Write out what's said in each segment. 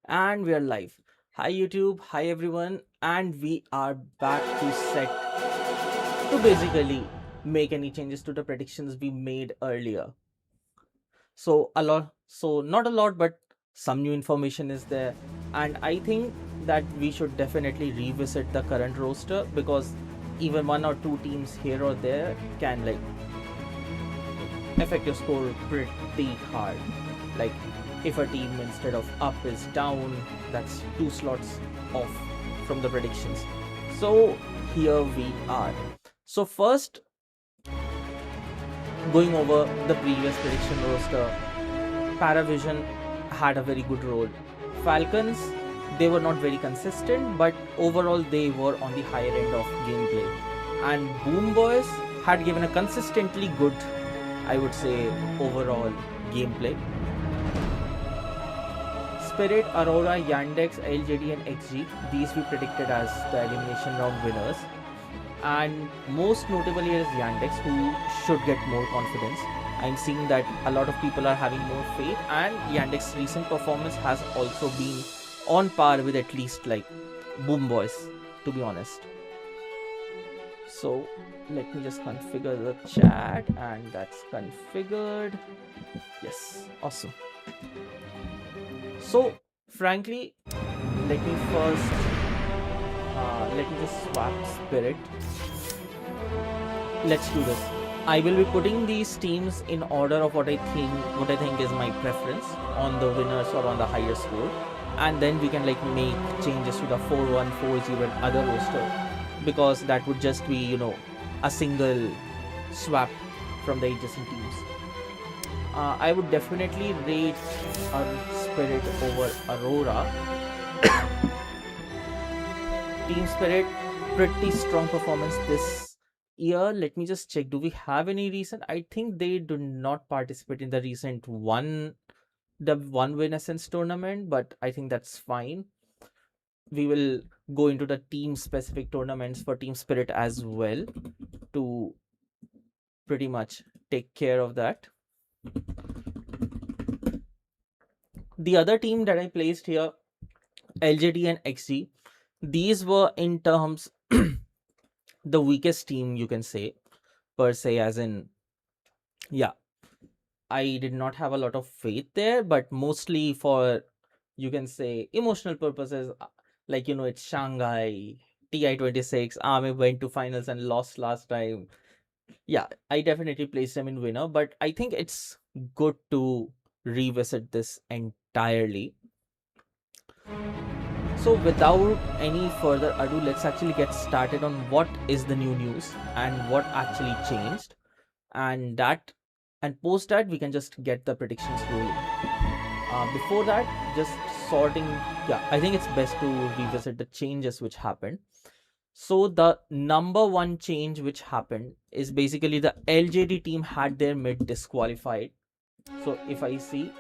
And we are live. Hi YouTube, hi everyone, and we are back to set to basically make any changes to the predictions we made earlier. So not a lot, but some new information is there, and I think that we should definitely revisit the current roster because even one or two teams here or there can affect your score pretty hard. Like if a team instead of up is down, that's 2 slots off from the predictions. So here we are. So first, going over the previous prediction roster, Paravision had a very good role. Falcons, they were not very consistent, but overall they were on the higher end of gameplay. And Boom Boys had given a consistently good, I would say, overall gameplay. Spirit, Aurora, Yandex, LJD, and XG, these we predicted as the elimination round winners. And most notably is Yandex, who should get more confidence. I'm seeing that a lot of people are having more faith, and Yandex's recent performance has also been on par with at least like Boom Boys, to be honest. So let me just configure the chat, and that's configured. Yes, awesome. So frankly, let me just swap Spirit. Let's do this. I will be putting these teams in order of what I think is my preference on the winners or on the higher score, and then we can make changes to the 4-1, 4-0 and other roster, because that would just be a single swap from the adjacent teams. I would definitely rate Spirit over Aurora. Team Spirit, pretty strong performance this year. Let me just check. Do we have any recent? I think they do not participate in the recent the one win essence tournament, but I think that's fine. We will go into the team specific tournaments for Team Spirit as well to pretty much take care of that. The other team that I placed here, LJD and XG, these were in terms the weakest team, you can say, per se, as in, yeah, I did not have a lot of faith there, but mostly for, you can say, emotional purposes. It's Shanghai, TI-26, Army went to finals and lost last time. Yeah, I definitely placed them in winner, but I think it's good to revisit this entirely. So without any further ado, let's actually get started on what is the new news and what actually changed, and post that we can just get the predictions rolling. Before that, just sorting, yeah, I think it's best to revisit the changes which happened. So the number one change which happened is basically the LJD team had their mid disqualified. So if I see,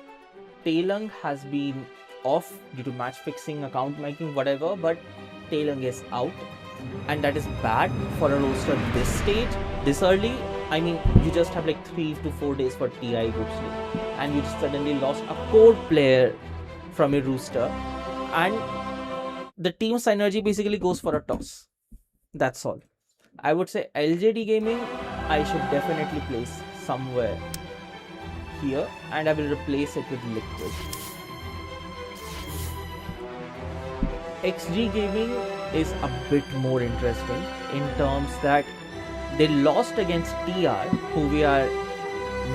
Taelang has been off due to match fixing, account making, whatever, but Taelang is out, and that is bad for a roster this stage, this early. I mean, you just have 3 to 4 days for TI group sleep, and you suddenly lost a core player from your roster, and the team synergy basically goes for a toss. That's all. I would say LJD Gaming, I should definitely place somewhere here, and I will replace it with Liquid. XG Gaming is a bit more interesting in terms that they lost against TR, who we are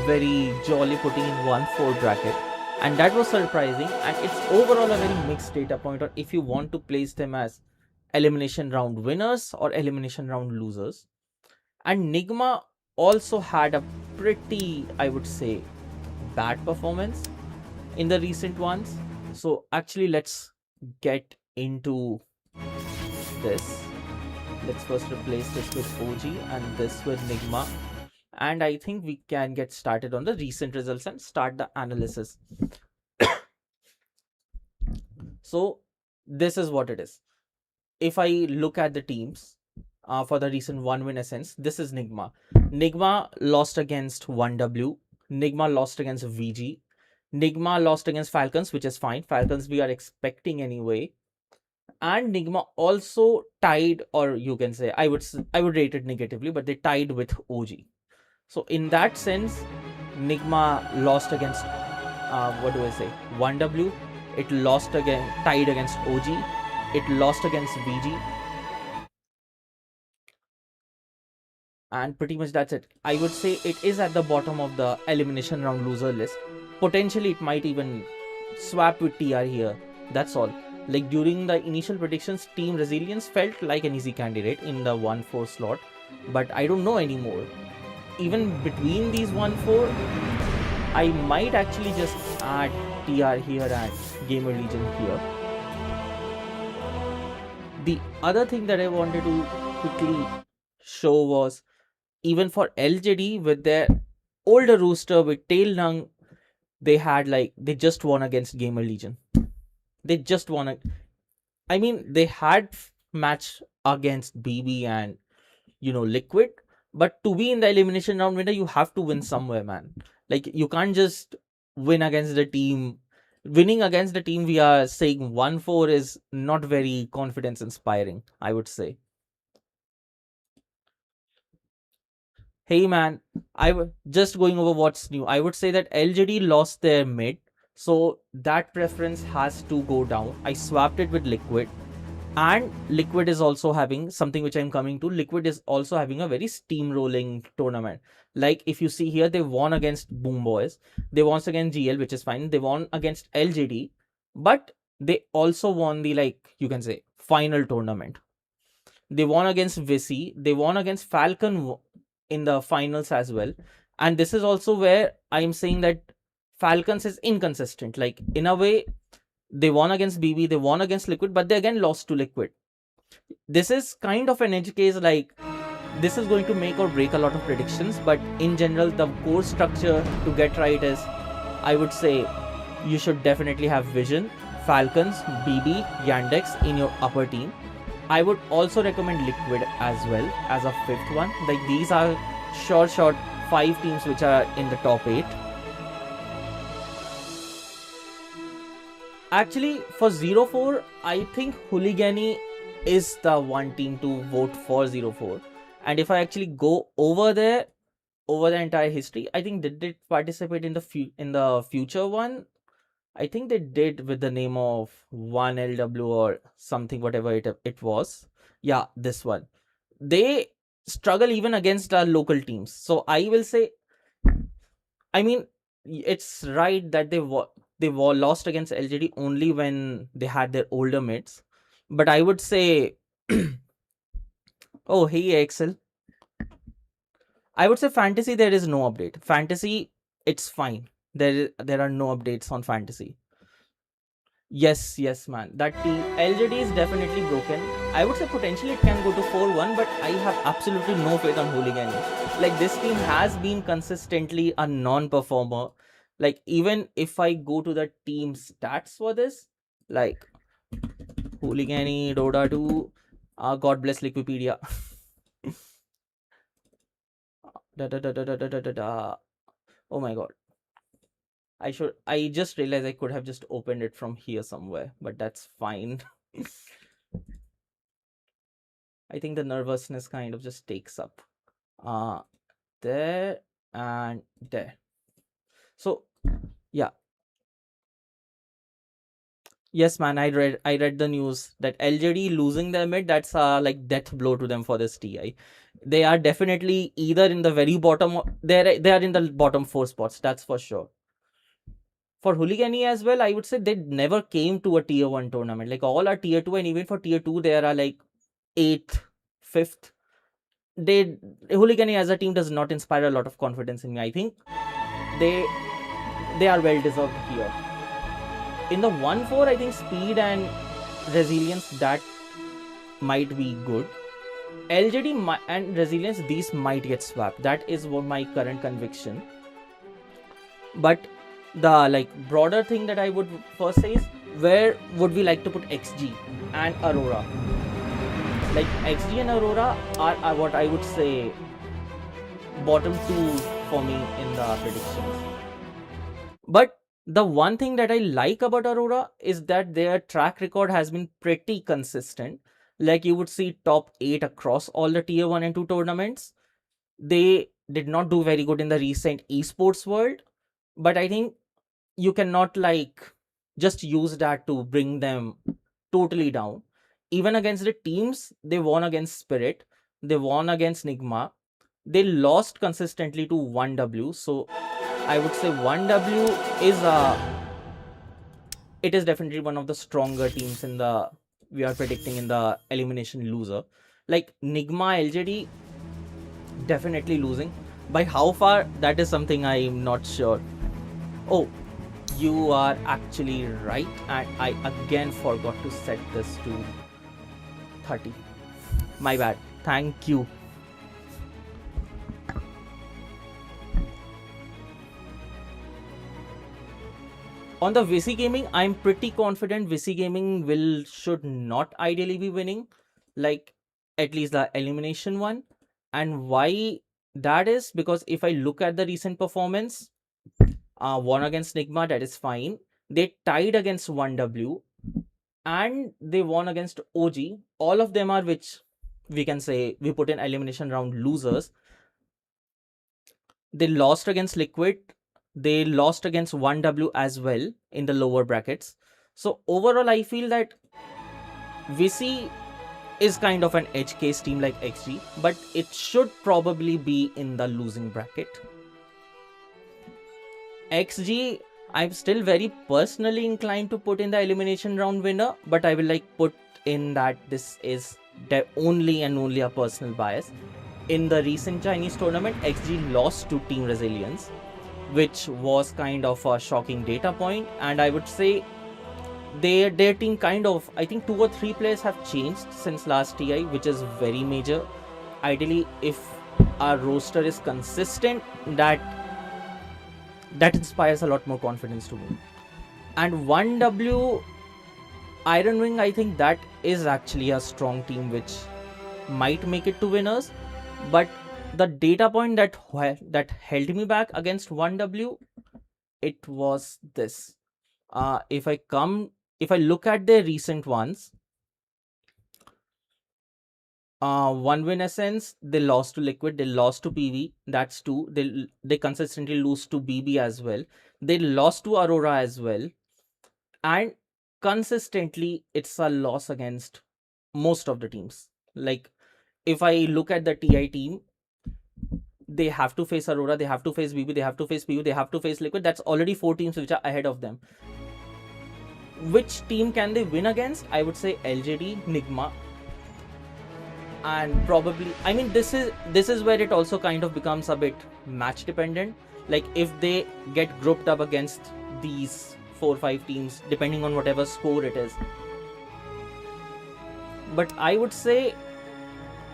very jolly putting in 1-4 bracket, and that was surprising, and it's overall a very mixed data point on if you want to place them as elimination round winners or elimination round losers. And Nigma also had a pretty, I would say, bad performance in the recent ones. So actually, let's get into this. Let's first replace this with OG and this with Nigma, and I think we can get started on the recent results and start the analysis. So this is what it is. If I look at the teams for the recent one win essence, this is Nigma. Nigma lost against 1W. Nigma lost against VG. Nigma lost against Falcons, which is fine. Falcons we are expecting anyway. And Nigma also tied, or you can say, I would rate it negatively, but they tied with OG. So in that sense, Nigma lost against what do I say? 1W. It lost again, tied against OG. It lost against VG. And pretty much that's it. I would say it is at the bottom of the elimination round loser list. Potentially it might even swap with TR here. That's all. Like during the initial predictions, Team Resilience felt like an easy candidate in the 1-4 slot, but I don't know anymore. Even between these 1-4, I might actually just add TR here and Gamer Legion here. The other thing that I wanted to quickly show was, even for LJD with their older rooster with Tail Nung, they just won against Gamer Legion. They just won they had match against BB and Liquid, but to be in the elimination round winner, you have to win somewhere, man. Like you can't just win against the team. Winning against the team we are saying 1-4 is not very confidence inspiring, I would say. Hey man, just going over what's new. I would say that LGD lost their mid, so that preference has to go down. I swapped it with Liquid, and Liquid is also having something which I'm coming to. Liquid is also having a very steamrolling tournament. Like if you see here, they won against Boom Boys, they won against GL, which is fine. They won against LGD, but they also won the you can say final tournament. They won against Visi, they won against Falcon in the finals as well. And this is also where I'm saying that Falcons is inconsistent. Like in a way, they won against BB, they won against Liquid, but they again lost to Liquid. This is kind of an edge case. Like this is going to make or break a lot of predictions, but in general, the core structure to get right is, I would say, you should definitely have Vision, Falcons, BB, Yandex in your upper team. I would also recommend Liquid as well as a fifth one. Like these are short 5 teams which are in the top 8. Actually, for 0-4, I think Hooligani is the one team to vote for 0-4. And if I actually go over the entire history, I think they did participate in the future one. I think they did with the name of 1LW or something, whatever it was. Yeah, this one. They struggle even against our local teams. So I will say, it's right that they lost against LGD only when they had their older mates. But I would say, oh, hey, Excel. I would say Fantasy, there is no update. Fantasy, it's fine. There are no updates on Fantasy. Yes, man. That team, LGD is definitely broken. I would say potentially it can go to 4-1, but I have absolutely no faith on Hooligani. Like this team has been consistently a non-performer. Like even if I go to the team stats for this, like Hooligani, Dota 2, God bless Wikipedia. Oh my god. I just realized I could have just opened it from here somewhere, but that's fine. I think the nervousness kind of just takes up there and there. So yeah. Yes, man, I read the news that LGD losing their mid, that's like death blow to them for this TI. They are definitely either in the very bottom, they are in the bottom 4 spots, that's for sure. For Hooligani as well, I would say they never came to a tier 1 tournament. Like all are tier 2, and even for tier 2, there are like 8th, 5th. Hooligani as a team does not inspire a lot of confidence in me. I think they are well deserved here. In the 1-4, I think speed and resilience, that might be good. LGD and resilience, these might get swapped. That is what my current conviction. But the broader thing that I would first say is, where would we like to put XG and Aurora? Like XG and Aurora are what I would say bottom 2 for me in the predictions. But The one thing that I like about Aurora is that their track record has been pretty consistent. Like you would see top 8 across all the tier 1 and 2 tournaments. They did not do very good in the recent esports world, but I think you cannot like just use that to bring them totally down. Even against the teams, they won against Spirit, they won against Nigma, they lost consistently to 1W. So I would say 1W is it is definitely one of the stronger teams in the we are predicting in the elimination loser. Like Nigma LJD definitely losing. By how far, that is something I'm not sure. Oh, you are actually right, and I again forgot to set this to 30. My bad. Thank you. On the VC Gaming, I'm pretty confident VC Gaming should not ideally be winning, like at least the elimination one. And why that is because if I look at the recent performance, won against Nigma, that is fine. They tied against 1W and they won against OG. All of them are which we can say we put in elimination round losers. They lost against Liquid. They lost against 1W as well in the lower brackets. So overall, I feel that VC is kind of an edge case team like XG, but it should probably be in the losing bracket. XG, I'm still very personally inclined to put in the elimination round winner, but I will like put in that this is only and only a personal bias. In the recent Chinese tournament, XG lost to Team Resilience, which was kind of a shocking data point, and I would say their team kind of, I think 2 or 3 players have changed since last TI, which is very major. Ideally, if our roster is consistent, that inspires a lot more confidence to me. And 1W Iron Wing, I think that is actually a strong team which might make it to winners, but the data point that held me back against 1W, it was this. If I look at their recent ones, 1 win essence, they lost to Liquid, they lost to PV, that's 2. They consistently lose to BB as well. They lost to Aurora as well, and consistently it's a loss against most of the teams. Like if I look at the TI team, they have to face Aurora, they have to face BB, they have to face PU, they have to face Liquid. That's already 4 teams which are ahead of them. Which team can they win against? I would say LJD, Nigma, and probably, I mean, this is where it also kind of becomes a bit match dependent. Like if they get grouped up against these 4-5 teams, depending on whatever score it is. But I would say,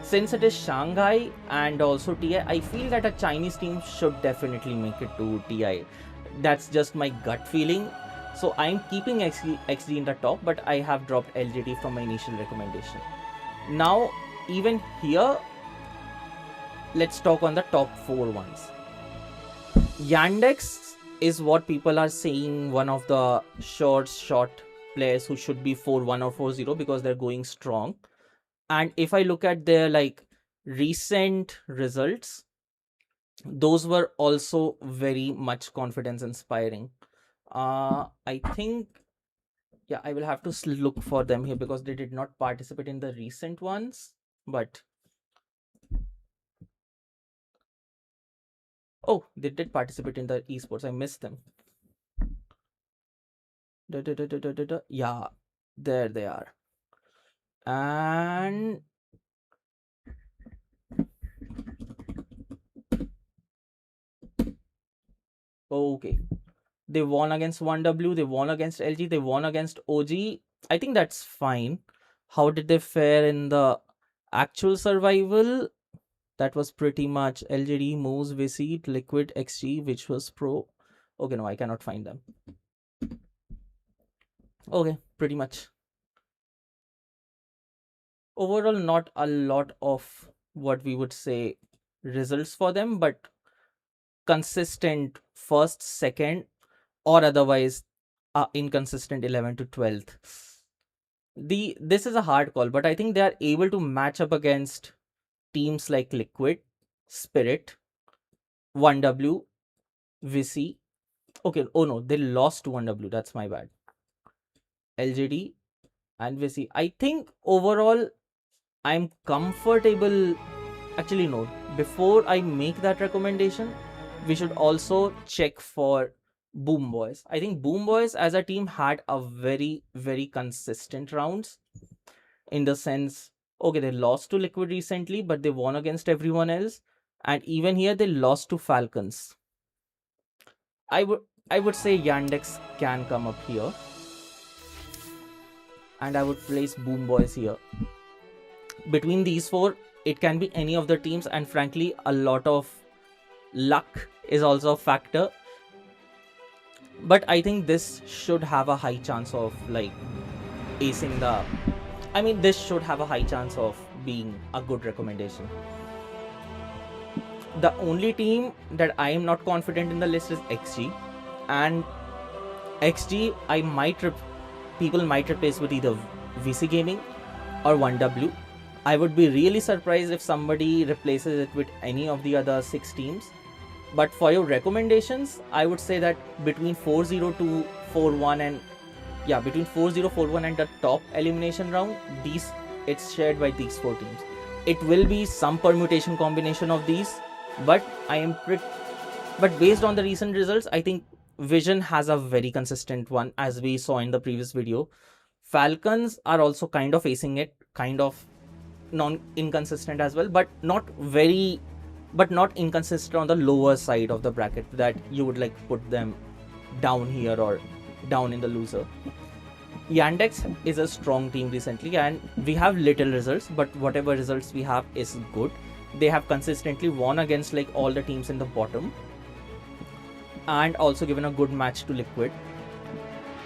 since it is Shanghai and also TI, I feel that a Chinese team should definitely make it to TI. That's just my gut feeling. So I'm keeping XD in the top, but I have dropped LGD from my initial recommendation. Now, even here, let's talk on the top 4 ones. Yandex is what people are saying one of the short players who should be 4-1 or 4-0 because they're going strong. And if I look at their like recent results, those were also very much confidence inspiring. I think, yeah, I will have to look for them here because they did not participate in the recent ones, but oh, they did participate in the esports. I missed them. Yeah, there they are. And okay, they won against 1W, they won against LG, they won against OG. I think that's fine. How did they fare in the actual survival? That was pretty much LGD, Moose, Visit, Liquid, XG, which was Pro. Okay, no, I cannot find them. Okay, pretty much. Overall, not a lot of what we would say results for them, but consistent first, second, or otherwise inconsistent 11 to 12th. This is a hard call, but I think they are able to match up against teams like Liquid, Spirit, 1W, VC. Okay, oh no, they lost to 1W. That's my bad. LGD and VC. I think overall I'm comfortable. Actually, no. Before I make that recommendation, we should also check for Boom Boys. I think Boom Boys as a team had a very, very consistent rounds, in the sense, okay, they lost to Liquid recently, but they won against everyone else. And even here, they lost to Falcons. I would say Yandex can come up here. And I would place Boom Boys here. Between these four, it can be any of the teams, and frankly, a lot of luck is also a factor. But I think this should have a high chance of like acing the. I mean, this should have a high chance of being a good recommendation. The only team that I am not confident in the list is XG, and XG people might replace with either VC Gaming or 1W. I would be really surprised if somebody replaces it with any of the other 6 teams. But for your recommendations, I would say that between 4-0 to 4-1 and between 4-0, 4-1 and the top elimination round, it's shared by these 4 teams. It will be some permutation combination of these, but but based on the recent results, I think Vision has a very consistent one, as we saw in the previous video. Falcons are also kind of facing it, kind of inconsistent as well, but not inconsistent on the lower side of the bracket that you would like put them down here or down in the loser. Yandex is a strong team recently, and we have little results, but whatever results we have is good. They have consistently won against like all the teams in the bottom, and also given a good match to Liquid.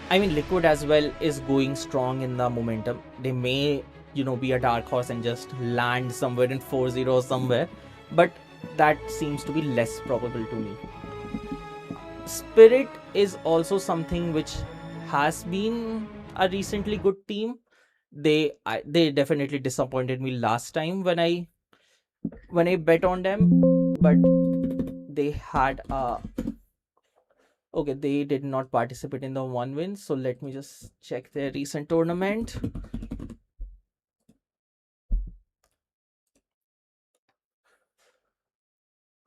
I mean, Liquid as well is going strong in the momentum. They may, be a dark horse and just land somewhere in 4-0 or somewhere, but that seems to be less probable to me. Spirit is also something which has been a recently good team. They definitely disappointed me last time when I bet on them, but they had okay, they did not participate in the 1 win, so let me just check their recent tournament.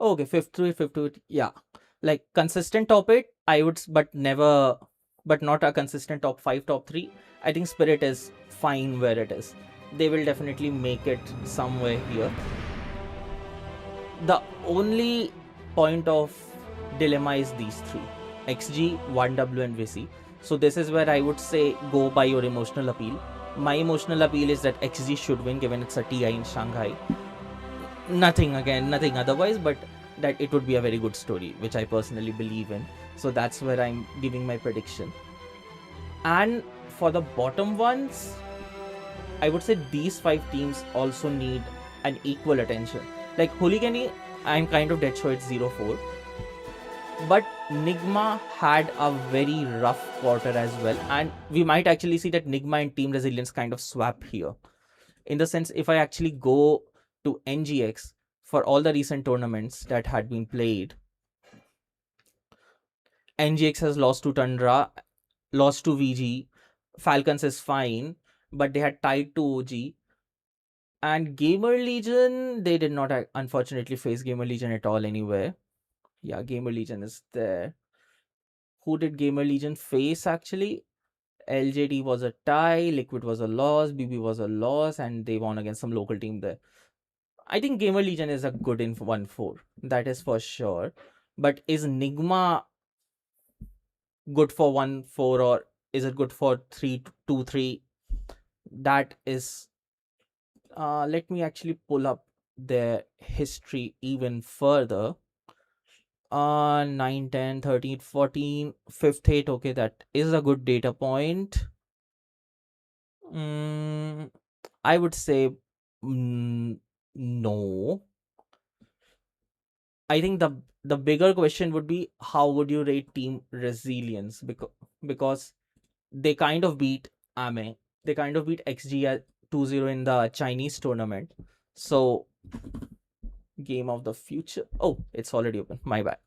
Okay, 5th to 5th, yeah, like consistent top 8 I would, but not a consistent top 5, top 3. I think Spirit is fine where it is. They will definitely make it somewhere here. The only point of dilemma is these 3: XG, 1W and VC. So this is where I would say go by your emotional appeal. My emotional appeal is that XG should win, given it's a TI in Shanghai. Nothing otherwise, but that it would be a very good story, which I personally believe in. So that's where I'm giving my prediction. And for the bottom ones, I would say these 5 teams also need an equal attention. Like Hooligan, I'm kind of dead sure it's 0-4. But Nigma had a very rough quarter as well, and we might actually see that Nigma and Team Resilience kind of swap here. In the sense, if I actually go to NGX for all the recent tournaments that had been played, NGX has lost to Tundra, lost to VG, Falcons is fine, but they had tied to OG. And Gamer Legion, they did not unfortunately face Gamer Legion at all anywhere. Yeah, Gamer Legion is there. Who did Gamer Legion face actually? LJD was a tie, Liquid was a loss, BB was a loss, and they won against some local team there. I think Gamer Legion is a good in 1-4. That is for sure. But is Nigma good for 1-4, or is it good for 3-2-3? That is... let me actually pull up their history even further. 9, 10, 13, 14, 5th, 8. Okay, that is a good data point. I would say no. I think the the bigger question would be, how would you rate team resilience? Because they kind of beat Ame. They kind of beat XG at 2-0 in the Chinese tournament. So, game of the future. Oh, it's already open. My bad.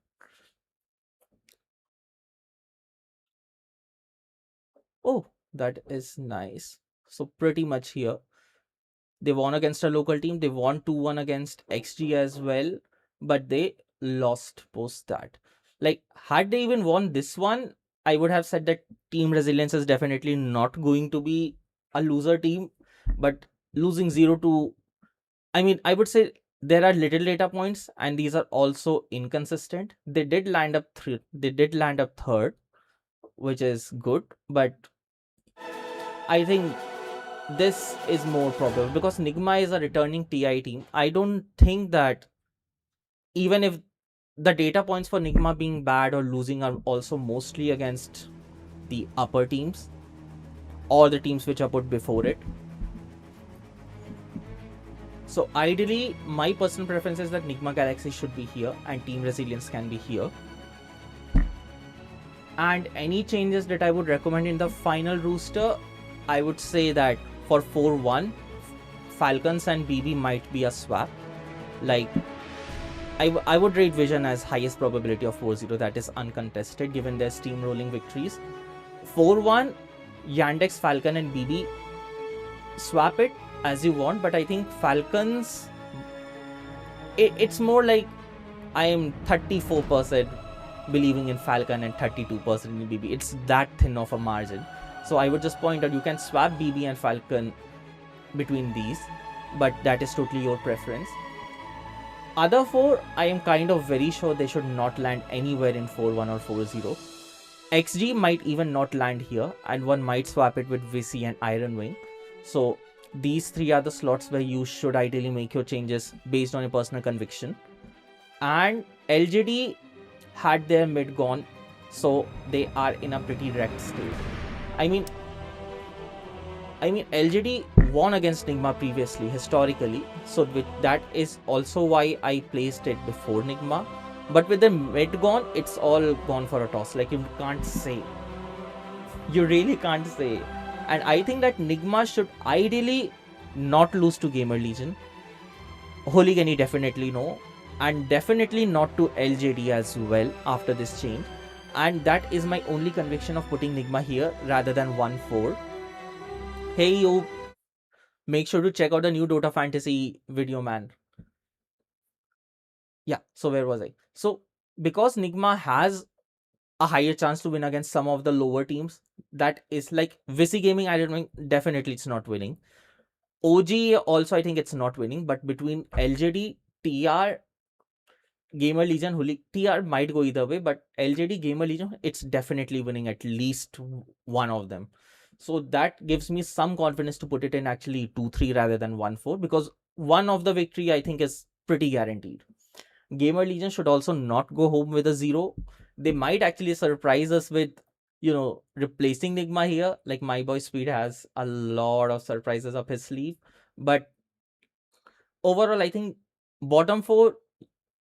Oh, that is nice. So, pretty much here. They won against a local team. They won 2-1 against XG as well. But they lost post that. Like, had they even won this one, I would have said that team resilience is definitely not going to be a loser team. But losing 0-2, I mean, I would say there are little data points, and these are also inconsistent. They did land up third, which is good, but I think this is more probable because Nigma is a returning TI team. I don't think that even if the data points for Nigma being bad or losing are also mostly against the upper teams or the teams which are put before it. So ideally, my personal preference is that Nigma Galaxy should be here and Team Resilience can be here. And any changes that I would recommend in the final rooster, I would say that for 4-1, Falcons and BB might be a swap. Like, I would rate Vision as highest probability of 4-0. That is uncontested given their steamrolling victories. 4-1, Yandex, Falcon and BB, swap it as you want. But I think Falcons, it's more like I am 34% believing in Falcon and 32% in BB. It's that thin of a margin. So I would just point out you can swap BB and Falcon between these, but that is totally your preference. Other four, I am kind of very sure they should not land anywhere in 4-1 or 4-0. XG might even not land here, and one might swap it with VC and Iron Wing. So these three are the slots where you should ideally make your changes based on your personal conviction. And LGD had their mid gone, so they are in a pretty wrecked state. I mean LGD won against Nigma previously, historically, so with that is also why I placed it before Nigma. But with the mid gone, it's all gone for a toss. Like, you can't say. You really can't say. And I think that Nigma should ideally not lose to Gamer Legion. Hooligan definitely no. And definitely not to LJD as well after this change. And that is my only conviction of putting Nigma here rather than 1-4. Hey you, make sure to check out the new Dota Fantasy video, man. Yeah, so where was I? So because Nigma has a higher chance to win against some of the lower teams, that is like VC Gaming, I don't know, definitely it's not winning. OG also I think it's not winning, but between LJD, TR, Gamer Legion, TR might go either way, but LJD, Gamer Legion, it's definitely winning at least one of them. So that gives me some confidence to put it in actually 2-3 rather than 1-4, because one of the victory I think is pretty guaranteed. Gamer Legion should also not go home with a 0. They might actually surprise us with, replacing Nigma here. Like, my boy Speed has a lot of surprises up his sleeve. But overall, I think bottom 4,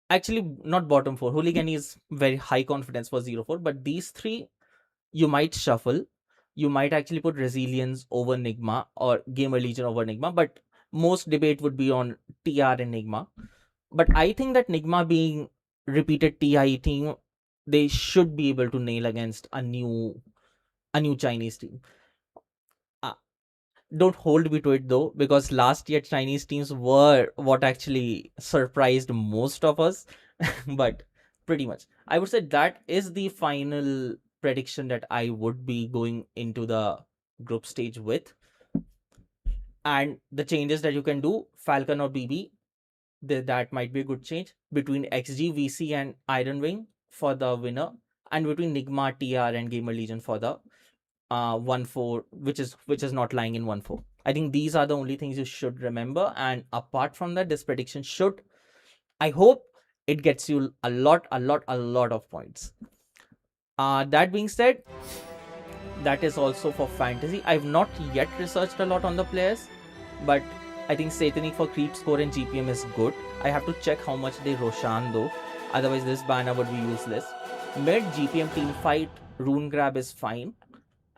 actually not bottom 4, Hooligan is very high confidence for 0-4, but these 3 you might shuffle. You might actually put Resilience over Nigma or Gamer Legion over Nigma, but most debate would be on TR and Nigma. But I think that Nigma being repeated TI team, they should be able to nail against a new Chinese team. Don't hold me to it though, because last year Chinese teams were what actually surprised most of us. But pretty much, I would say that is the final prediction that I would be going into the group stage with. And the changes that you can do, Falcon or BB, that might be a good change. Between XG, VC and Iron Wing for the winner, and between Nigma, TR and Gamer Legion for the 1-4, which is not lying in 1-4. I think these are the only things you should remember. And apart from that, this prediction should, I hope it gets you a lot of points. That being said, that is also for fantasy. I've not yet researched a lot on the players, but I think Satanic for creep score and GPM is good. I have to check how much they Roshan though. Otherwise, this banner would be useless. Mid, GPM team fight, rune grab is fine.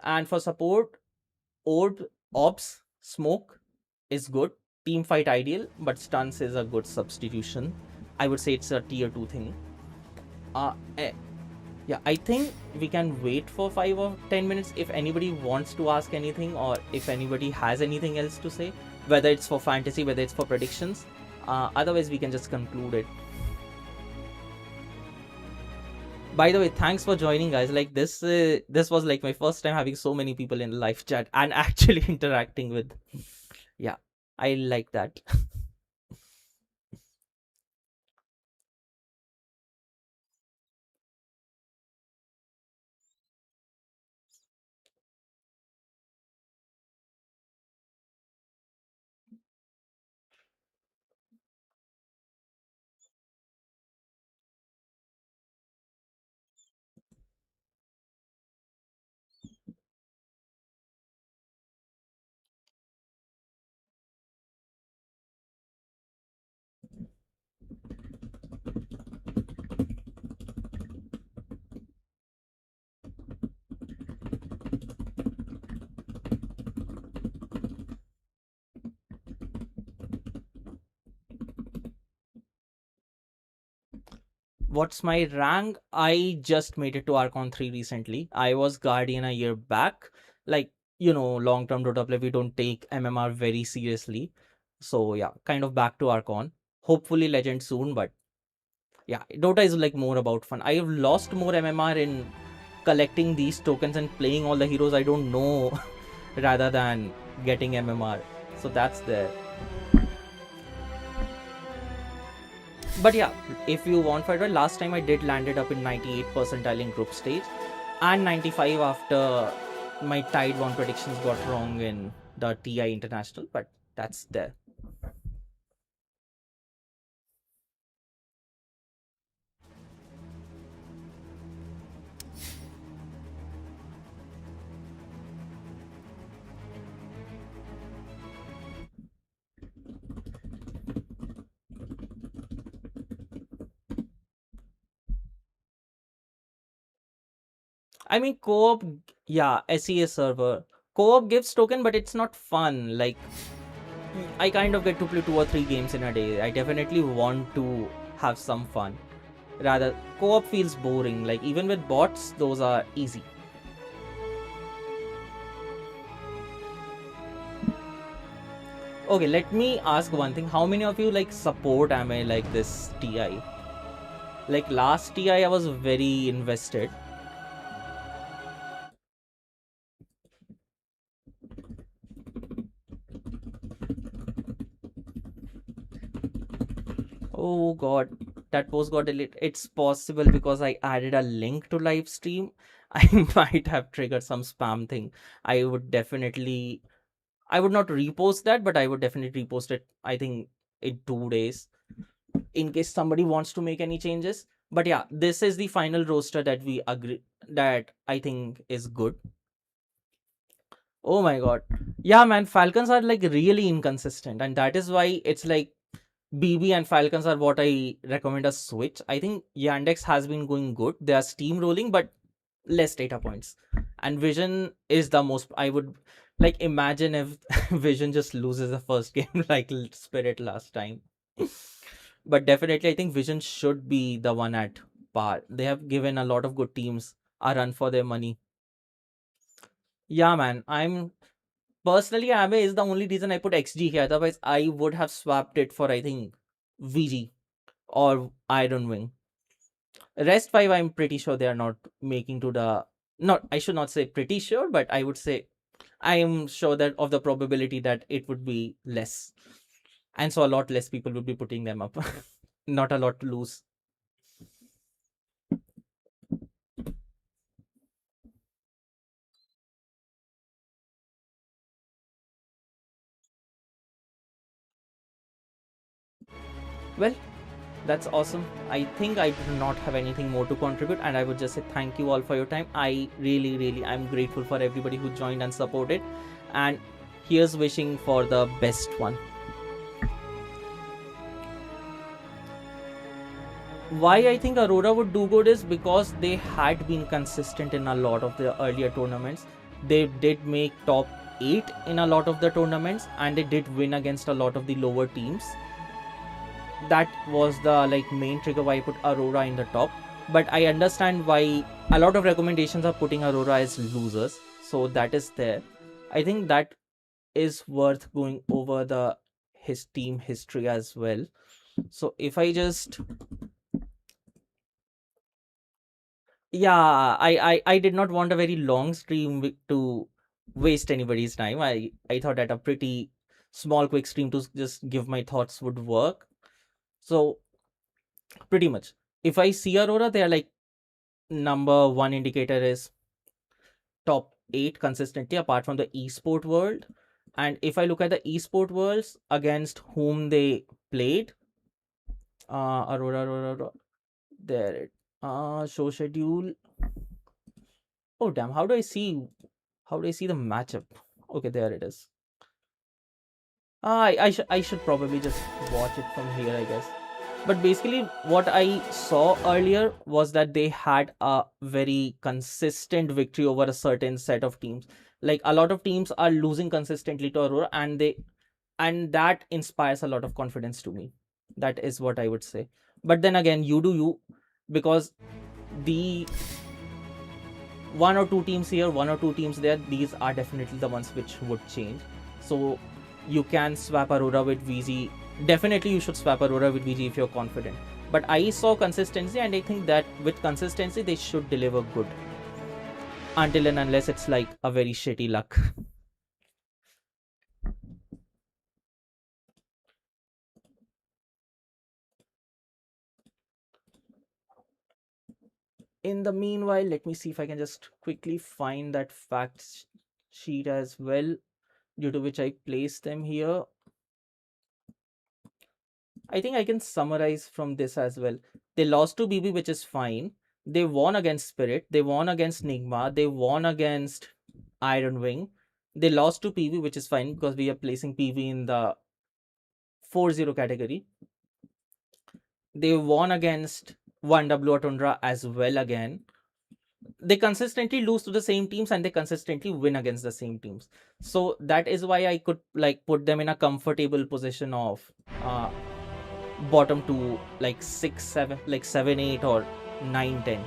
And for support, orbs, smoke is good. Team fight ideal, but stuns is a good substitution. I would say it's a tier 2 thing. Yeah, I think we can wait for 5 or 10 minutes if anybody wants to ask anything, or if anybody has anything else to say, whether it's for fantasy, whether it's for predictions. Otherwise, we can just conclude it. By the way, thanks for joining, guys. Like this was like my first time having so many people in live chat and actually interacting with. Yeah, I like that. What's my rank? I just made it to Archon 3 recently. I was Guardian a year back. Like, long term Dota play, we don't take MMR very seriously. So, yeah, kind of back to Archon. Hopefully, Legend soon, but yeah, Dota is like more about fun. I have lost more MMR in collecting these tokens and playing all the heroes I don't know rather than getting MMR. So, that's there. But yeah, if you want for it, last time I did landed up in 98 percentile in group stage and 95 after my Tide 1 predictions got wrong in the TI International, but that's there. I mean, co-op, yeah, SES server. Co-op gives token, but it's not fun. Like, I kind of get to play 2 or 3 games in a day. I definitely want to have some fun. Rather, co-op feels boring. Like, even with bots, those are easy. Okay, let me ask one thing. How many of you like support AMA like this TI? Like last TI, I was very invested. Oh god, that post got deleted. It's possible because I added a link to live stream. I might have triggered some spam thing. I would not repost that, but I would definitely repost it, I think, in 2 days in case somebody wants to make any changes. But yeah, this is the final roster that we agree that I think is good. Oh my god. Yeah, man, Falcons are like really inconsistent, and that is why it's like BB and Falcons are what I recommend a switch. I think Yandex has been going good. They are steamrolling, but less data points. And Vision is the most. I would like imagine if Vision just loses the first game like Spirit last time. But definitely, I think Vision should be the one at par. They have given a lot of good teams a run for their money. Yeah, man. Personally, Abe is the only reason I put XG here. Otherwise, I would have swapped it for, I think, VG or Iron Wing. Rest 5, I'm pretty sure they are not making to the. Not, I should not say pretty sure, but I would say I am sure that of the probability that it would be less. And so a lot less people would be putting them up. Not a lot to lose. Well, that's awesome. I think I do not have anything more to contribute, and I would just say thank you all for your time. I really, I'm grateful for everybody who joined and supported. And here's wishing for the best one. Why I think Aurora would do good is because they had been consistent in a lot of the earlier tournaments. They did make top 8 in a lot of the tournaments, and they did win against a lot of the lower teams. That was the main trigger why I put Aurora in the top. But I understand why a lot of recommendations are putting Aurora as losers, so that is there. I think that is worth going over his team history as well. So if I just I did not want a very long stream to waste anybody's time. I thought that a pretty small quick stream to just give my thoughts would work. So pretty much, if I see Aurora, they are number one indicator is top 8 consistently apart from the esport world. And if I look at the esport worlds against whom they played, Aurora, there it show schedule. Oh damn, how do I see the matchup? Okay, there it is. I should probably just watch it from here, I guess. But basically, what I saw earlier was that they had a very consistent victory over a certain set of teams. Like a lot of teams are losing consistently to Aurora, and that inspires a lot of confidence to me. That is what I would say. But then again, you do you, because the one or two teams here, one or two teams there, these are definitely the ones which would change. So you can swap Aurora with VG. Definitely you should swap Aurora with VG if you're confident. But I saw consistency, and I think that with consistency they should deliver good. Until and unless it's like a very shitty luck. In the meanwhile, let me see if I can just quickly find that fact sheet as well, due to which I placed them here. I think I can summarize from this as well. They lost to BB, which is fine. They won against Spirit. They won against Nigma. They won against Iron Wing. They lost to PV, which is fine because we are placing PV in the 4-0 category. They won against 1w Tundra as well again. They consistently lose to the same teams, and they consistently win against the same teams. So that is why I could put them in a comfortable position of bottom to 6, 7, 7, 8 or 9, 10.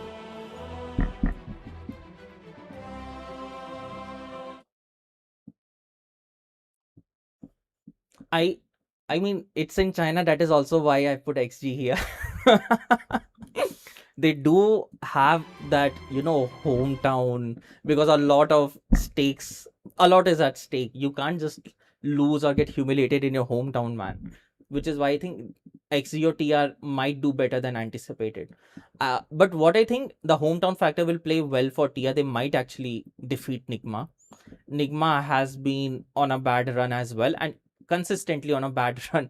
I mean, it's in China. That is also why I put XG here. They do have that, hometown, because a lot is at stake. You can't just lose or get humiliated in your hometown, man. Which is why I think XG or TR might do better than anticipated. But what I think, the hometown factor will play well for TR. They might actually defeat Nigma. Nigma has been on a bad run as well, and consistently on a bad run.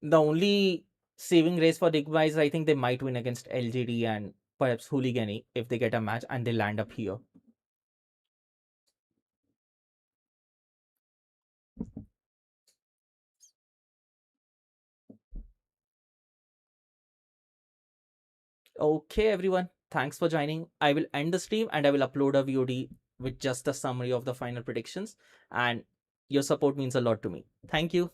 The only saving race for Nigma is I think they might win against LGD and perhaps Hooligani if they get a match and they land up here. Okay, everyone. Thanks for joining. I will end the stream and I will upload a VOD with just the summary of the final predictions. And your support means a lot to me. Thank you.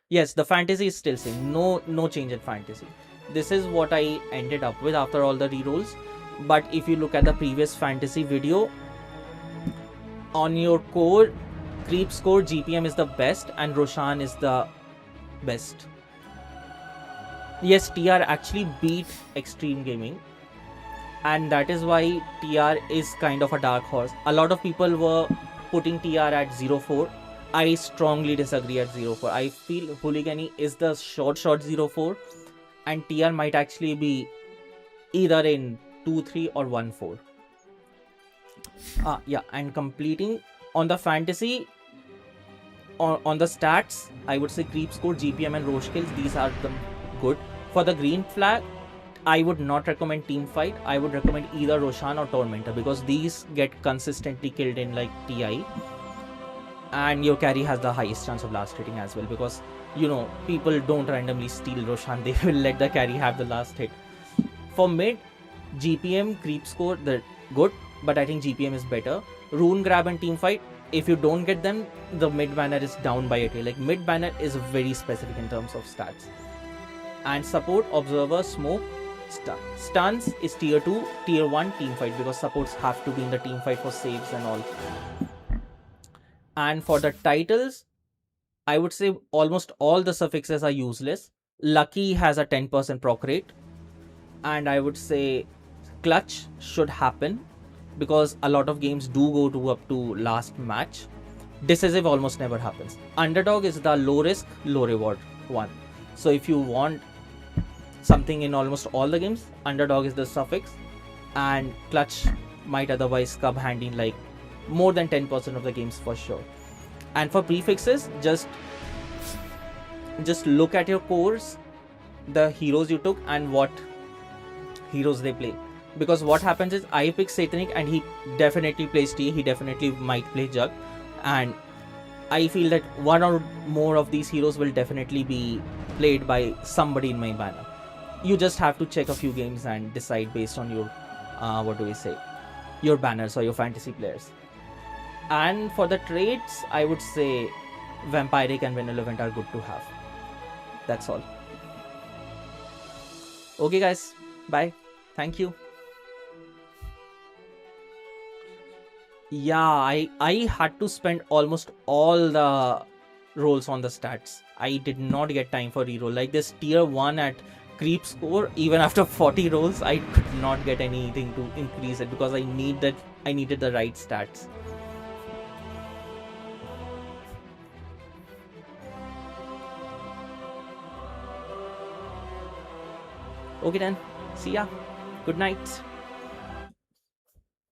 Yes, the fantasy is still same. No change in fantasy. This is what I ended up with after all the rerolls. But if you look at the previous fantasy video, on your core, creep score, GPM is the best and Roshan is the best. Yes, TR actually beat Extreme Gaming, and that is why TR is kind of a dark horse. A lot of people were putting TR at 0-4. I strongly disagree at 0-4. I feel Hooligani is the short 0-4, and TR might actually be either in 2-3 or 1-4. Yeah, and completing on the fantasy, on the stats, I would say creep score, GPM and Roche kills, these are the good. For the green flag, I would not recommend team fight. I would recommend either Roshan or Tormentor, because these get consistently killed in TI, and your carry has the highest chance of last hitting as well, because you know, people don't randomly steal Roshan. They will let the carry have the last hit. For mid, GPM, creep score, they're good, but I think GPM is better. Rune grab and team fight, if you don't get them, the mid banner is down by a tail. Like, mid banner is very specific in terms of stats. And support, observer, smoke, stuns is tier 2, tier 1 team fight, because supports have to be in the team fight for saves and all. And for the titles, I would say almost all the suffixes are useless. Lucky has a 10% proc rate, and I would say clutch should happen because a lot of games do go to up to last match. Decisive almost never happens. Underdog is the low risk, low reward one. So if you want something in almost all the games, underdog is the suffix, and clutch might otherwise come handy in like more than 10% of the games for sure. And for prefixes, just look at your cores, the heroes you took, and what heroes they play. Because what happens is, I pick Satanic and he definitely plays T, he definitely might play Jug, and I feel that one or more of these heroes will definitely be played by somebody in my banner. You just have to check a few games and decide based on your your banners or your fantasy players. And for the traits, I would say Vampiric and Benevolent are good to have. That's all. Okay guys, bye. Thank you. Yeah, I had to spend almost all the rolls on the stats. I did not get time for reroll. Like this tier 1 at creep score, even after 40 rolls, I could not get anything to increase it because I needed the right stats. Okay then, see ya. Good night.